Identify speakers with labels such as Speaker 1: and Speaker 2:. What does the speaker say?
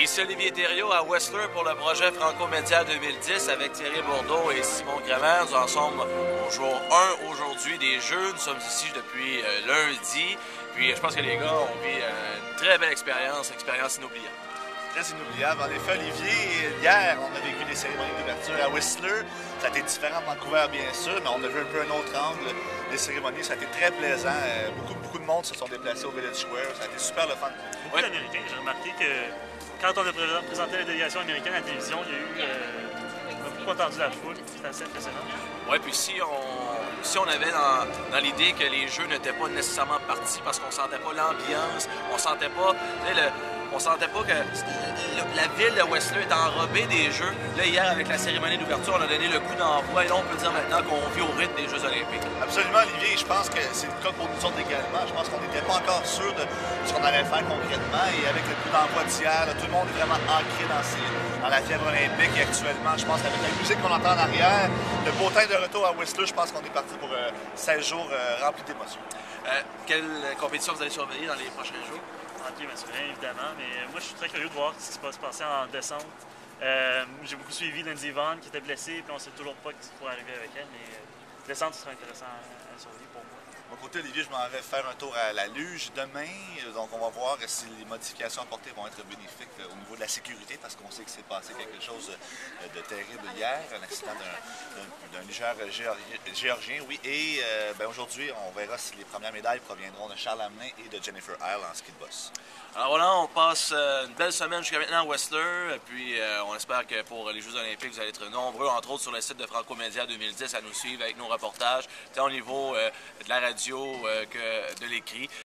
Speaker 1: Ici Olivier Thériault à Whistler pour le projet Franco Média 2010 avec Thierry Bourdeau et Simon Grammer. Nous en sommes au jour 1 aujourd'hui des Jeux. Nous sommes ici depuis lundi. Puis je pense que les gars ont vécu une très belle expérience inoubliable.
Speaker 2: Très inoubliable. En effet, Olivier, hier, on a vécu des cérémonies d'ouverture à Whistler. Ça a été différent de Vancouver, bien sûr, mais on a vu un peu un autre angle des cérémonies. Ça a été très plaisant. Beaucoup de monde se sont déplacés au Village Square. Ça a été super le fun.
Speaker 3: Beaucoup d'Américains. J'ai remarqué que quand on a présenté la délégation américaine à la télévision, il y a eu on a beaucoup entendu la foule. C'était assez impressionnant.
Speaker 1: Oui, puis si on avait dans l'idée que les Jeux n'étaient pas nécessairement partis parce qu'on sentait pas l'ambiance, on sentait pas que la ville de Whistler était enrobée des Jeux. Là, hier, avec la cérémonie d'ouverture, on a donné le coup d'envoi et là, on peut dire maintenant qu'on vit au rythme des Jeux olympiques.
Speaker 2: Absolument, Olivier. Je pense que c'est le cas pour nous autres également. Je pense qu'on n'était pas encore sûr de ce qu'on allait faire concrètement. Et avec le coup d'envoi d'hier, tout le monde est vraiment ancré dans la fièvre olympique. Et actuellement, je pense qu'avec la musique qu'on entend en arrière, le beau temps de retour à Whistler, je pense qu'on est parti pour 16 jours remplis d'émotions.
Speaker 1: Quelle compétition vous allez surveiller dans les prochains jours?
Speaker 3: Hockey masculin, évidemment, mais moi, je suis très curieux de voir ce qui va se passer en décembre. J'ai beaucoup suivi Lindsey Vonn, qui était blessée, puis on ne sait toujours pas ce qui pourrait arriver avec elle, mais décembre, ce sera intéressant à surveiller pour moi.
Speaker 2: De mon côté, Olivier, je m'en vais faire un tour à la luge demain. Donc, on va voir si les modifications apportées vont être bénéfiques au niveau de la sécurité, parce qu'on sait qu'il s'est passé quelque chose de terrible hier, un accident d'un lugeur géorgien, oui. Et aujourd'hui, on verra si les premières médailles proviendront de Charles Hamelin et de Jennifer Isle en ski de boss.
Speaker 1: Alors voilà, on passe une belle semaine jusqu'à maintenant à Whistler, puis on espère que pour les Jeux olympiques, vous allez être nombreux, entre autres sur le site de Franco Média 2010, à nous suivre avec nos reportages, tant au niveau de la radio que de l'écrit.